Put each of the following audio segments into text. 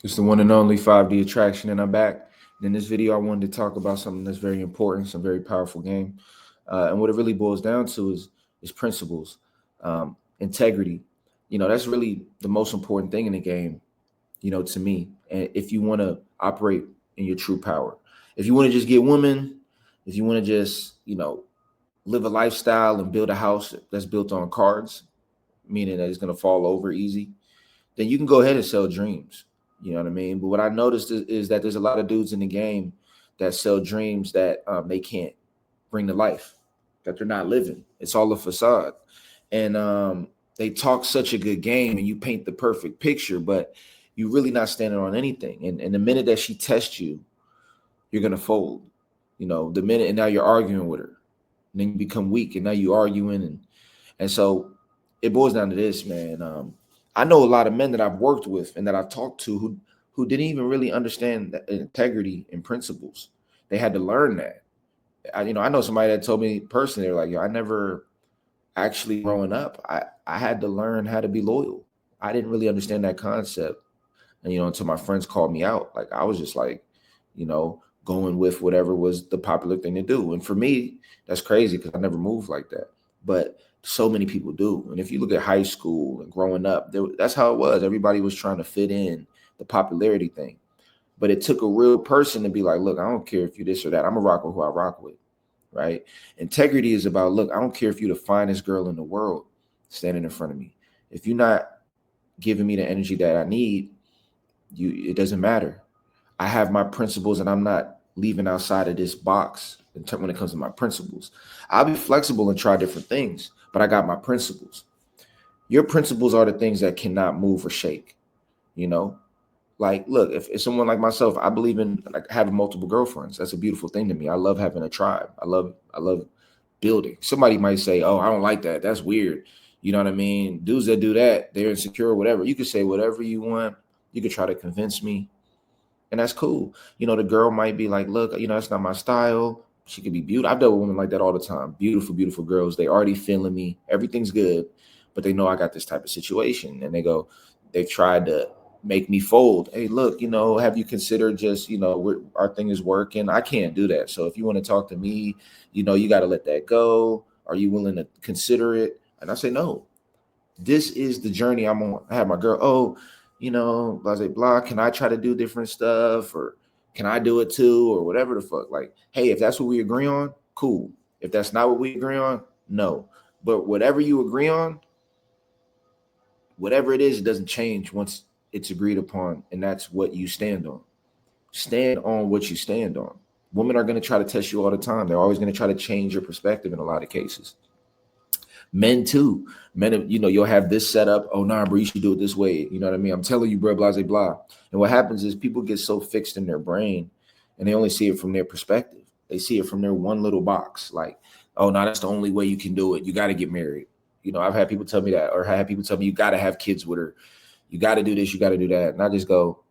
It's the one and only 5D Attraction, and I'm back. In this video, I wanted to talk about something that's very important, some very powerful game, and what it really boils down to is principles, integrity. That's really the most important thing in the game. To me, and if you want to operate in your true power, if you want to just get women, if you want to just live a lifestyle and build a house that's built on cards, meaning that it's going to fall over easy, then you can go ahead and sell dreams. You know what I mean? But what I noticed is that there's a lot of dudes in the game that sell dreams that they can't bring to life, that they're not living. It's all a facade. And they talk such a good game and you paint the perfect picture, but you're really not standing on anything. And the minute that she tests you, you're going to fold. The minute, and now you're arguing with her. And then you become weak and now you're arguing. And so it boils down to this, man. I know a lot of men that I've worked with and that I've talked to who didn't even really understand the integrity and principles. They had to learn that. I know somebody that told me personally, they're like, yo, I never actually growing up, I had to learn how to be loyal. I didn't really understand that concept. And until my friends called me out, like I was just like, going with whatever was the popular thing to do. And for me, that's crazy because I never moved like that. But so many people do. And if you look at high school and growing up, that's how it was. Everybody was trying to fit in the popularity thing. But it took a real person to be like, look, I don't care if you this or that. I'm a rock with who I rock with. Right. Integrity is about, look, I don't care if you're the finest girl in the world standing in front of me. If you're not giving me the energy that I need, it doesn't matter. I have my principles and I'm not leaving outside of this box when it comes to my principles. I'll be flexible and try different things, but I got my principles. Your principles are the things that cannot move or shake. You know, like, look, if someone like myself, I believe in like having multiple girlfriends. That's a beautiful thing to me. I love having a tribe. I love building. Somebody might say, oh, I don't like that. That's weird. You know what I mean? Dudes that do that, they're insecure, whatever. You could say whatever you want. You could try to convince me, and that's cool. The girl might be like, look, that's not my style. She could be beautiful. I've dealt with women like that all the time. Beautiful, beautiful girls. They already feeling me. Everything's good, but they know I got this type of situation. And they've tried to make me fold. Hey, look, have you considered just, our thing is working. I can't do that. So if you want to talk to me, you got to let that go. Are you willing to consider it? And I say, no, this is the journey I'm on. I have my girl. Oh, blah, blah, blah. Can I try to do different stuff, or can I do it too, or whatever the fuck? Like, hey, if that's what we agree on, cool. If that's not what we agree on, no. But whatever you agree on, whatever it is, it doesn't change once it's agreed upon, and that's what you stand on. Stand on what you stand on. Women are going to try to test you all the time. They're always going to try to change your perspective in a lot of cases. Men too. Men, you'll have this set up. Oh, nah, bro, you should do it this way. You know what I mean? I'm telling you, bro, blah, blah, blah. And what happens is people get so fixed in their brain and they only see it from their perspective. They see it from their one little box. Like, oh, no, that's the only way you can do it. You got to get married. I've had people tell me that, or I had people tell me you got to have kids with her. You got to do this. You got to do that. And I just go,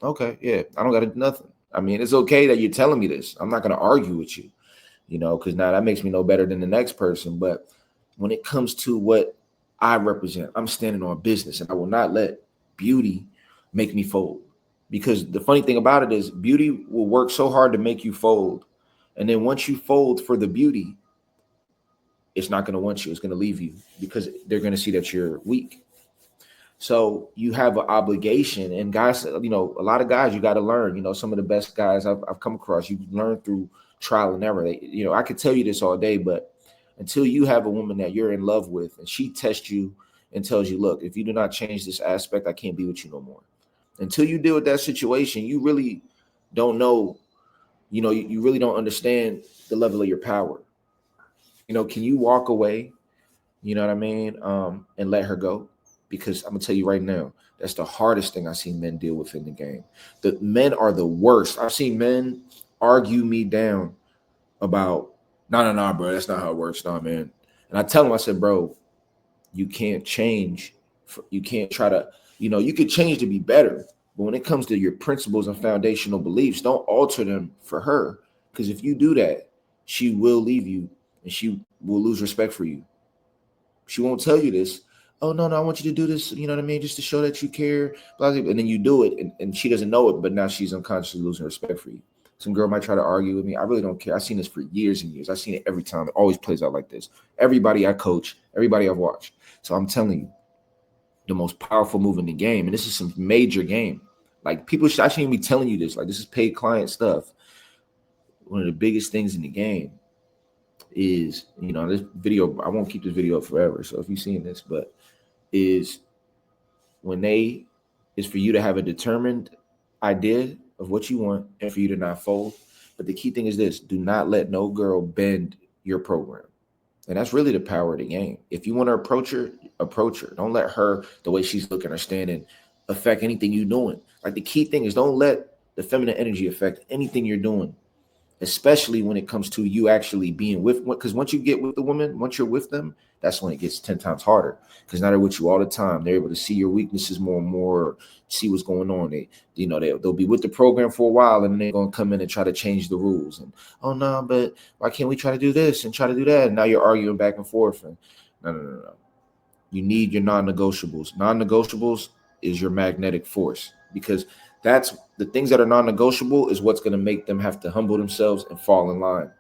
okay, yeah, I don't got to do nothing. I mean, it's okay that you're telling me this. I'm not going to argue with you, because now that makes me no better than the next person. But when it comes to what I represent, I'm standing on business, and I will not let beauty make me fold. Because the funny thing about it is beauty will work so hard to make you fold. And then once you fold for the beauty, it's not going to want you. It's going to leave you because they're going to see that you're weak. So you have an obligation, and guys, a lot of guys, you got to learn. Some of the best guys I've come across, you learn through trial and error. I could tell you this all day, but until you have a woman that you're in love with, and she tests you and tells you, look, if you do not change this aspect, I can't be with you no more. Until you deal with that situation, you really don't know. You really don't understand the level of your power. Can you walk away? You know what I mean? And let her go. Because I'm gonna tell you right now, that's the hardest thing I've seen men deal with in the game. The men are the worst. I've seen men argue me down about, no, bro, that's not how it works, no, man. And I tell them, I said, bro, you can't change. You can't try to, you could change to be better. But when it comes to your principles and foundational beliefs, don't alter them for her. Because if you do that, she will leave you and she will lose respect for you. She won't tell you this, oh no, I want you to do this, you know what I mean, just to show that you care, blah, blah, and then you do it, and she doesn't know it, but now she's unconsciously losing respect for you. Some girl might try to argue with me. I really don't care. I've seen this for years and years. I've seen it every time. It always plays out like this. Everybody I coach, everybody I've watched. So I'm telling you, the most powerful move in the game, and this is some major game. Like people, I shouldn't be telling you this. Like this is paid client stuff. One of the biggest things in the game is, this video. I won't keep this video up forever. So if you've seen this, but is when they is for you to have a determined idea of what you want and for you to not fold. But the key thing is this: do not let no girl bend your program. And that's really the power of the game. If you want to approach her, approach her. Don't let her, the way she's looking or standing, affect anything you're doing. Like the key thing is don't let the feminine energy affect anything you're doing, especially when it comes to you actually being with, because once you get with the woman, once you're with them, that's when it gets 10 times harder, because now they're with you all the time. They're able to see your weaknesses more and more, see what's going on. They'll be with the program for a while, and then they're going to come in and try to change the rules. And, oh no, but why can't we try to do this and try to do that? And now you're arguing back and forth. And no. You need your non-negotiables. Non-negotiables is your magnetic force, because that's the things that are non-negotiable is what's going to make them have to humble themselves and fall in line.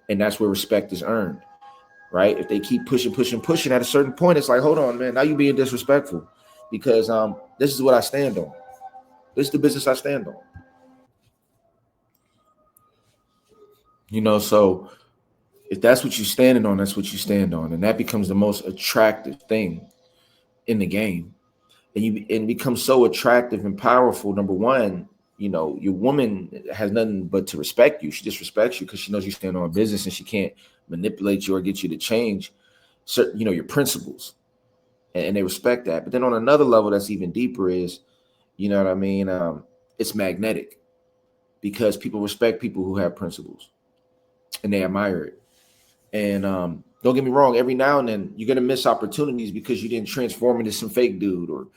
And that's where respect is earned, right? If they keep pushing at a certain point, it's like, hold on, man, now you're being disrespectful, because this is what I stand on. This is the business I stand on. So if that's what you're standing on, that's what you stand on. And that becomes the most attractive thing in the game. And become so attractive and powerful. Number one, your woman has nothing but to respect you. She just respects you because she knows you stand on business, and she can't manipulate you or get you to change certain, your principles. And they respect that. But then on another level that's even deeper is, you know what I mean? It's magnetic, because people respect people who have principles and they admire it. And don't get me wrong, every now and then you're gonna miss opportunities because you didn't transform into some fake dude, or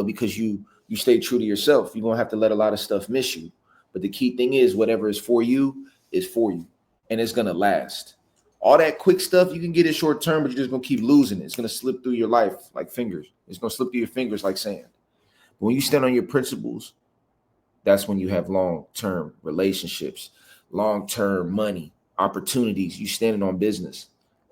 because you stay true to yourself. You're gonna have to let a lot of stuff miss you. But the key thing is, whatever is for you, and it's gonna last. All that quick stuff you can get it short term, but you're just gonna keep losing it. It's gonna slip through your life like fingers. It's gonna slip through your fingers like sand. But when you stand on your principles, that's when you have long-term relationships, long-term money, opportunities. You standing on business,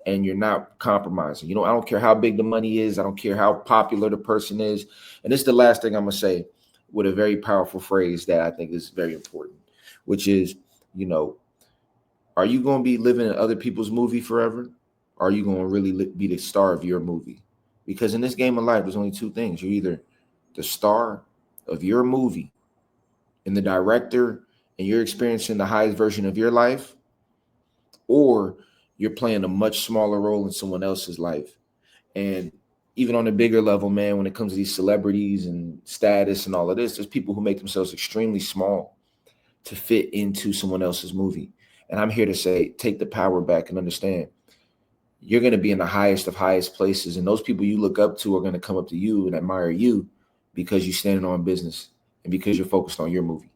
and you're not compromising. I don't care how big the money is. I don't care how popular the person is. And this is the last thing I'm going to say, with a very powerful phrase that I think is very important, which is, are you going to be living in other people's movie forever? Or are you going to really be the star of your movie? Because in this game of life, there's only two things. You're either the star of your movie and the director, and you're experiencing the highest version of your life, or you're playing a much smaller role in someone else's life. And even on a bigger level, man, when it comes to these celebrities and status and all of this, there's people who make themselves extremely small to fit into someone else's movie. And I'm here to say, take the power back and understand you're going to be in the highest of highest places. And those people you look up to are going to come up to you and admire you because you're standing on business, and because you're focused on your movie,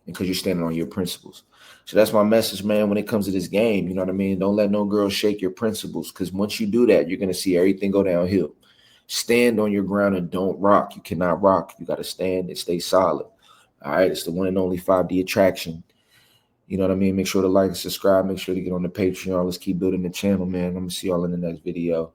and because you're standing on your principles. So that's my message, man, when it comes to this game. You know what I mean? Don't let no girl shake your principles, because once you do that, you're going to see everything go downhill. Stand on your ground and don't rock. You cannot rock. You got to stand and stay solid. All right. It's the one and only 5D Attraction. You know what I mean? Make sure to like and subscribe. Make sure to get on the Patreon. Let's keep building the channel, man. I'm going to see y'all in the next video.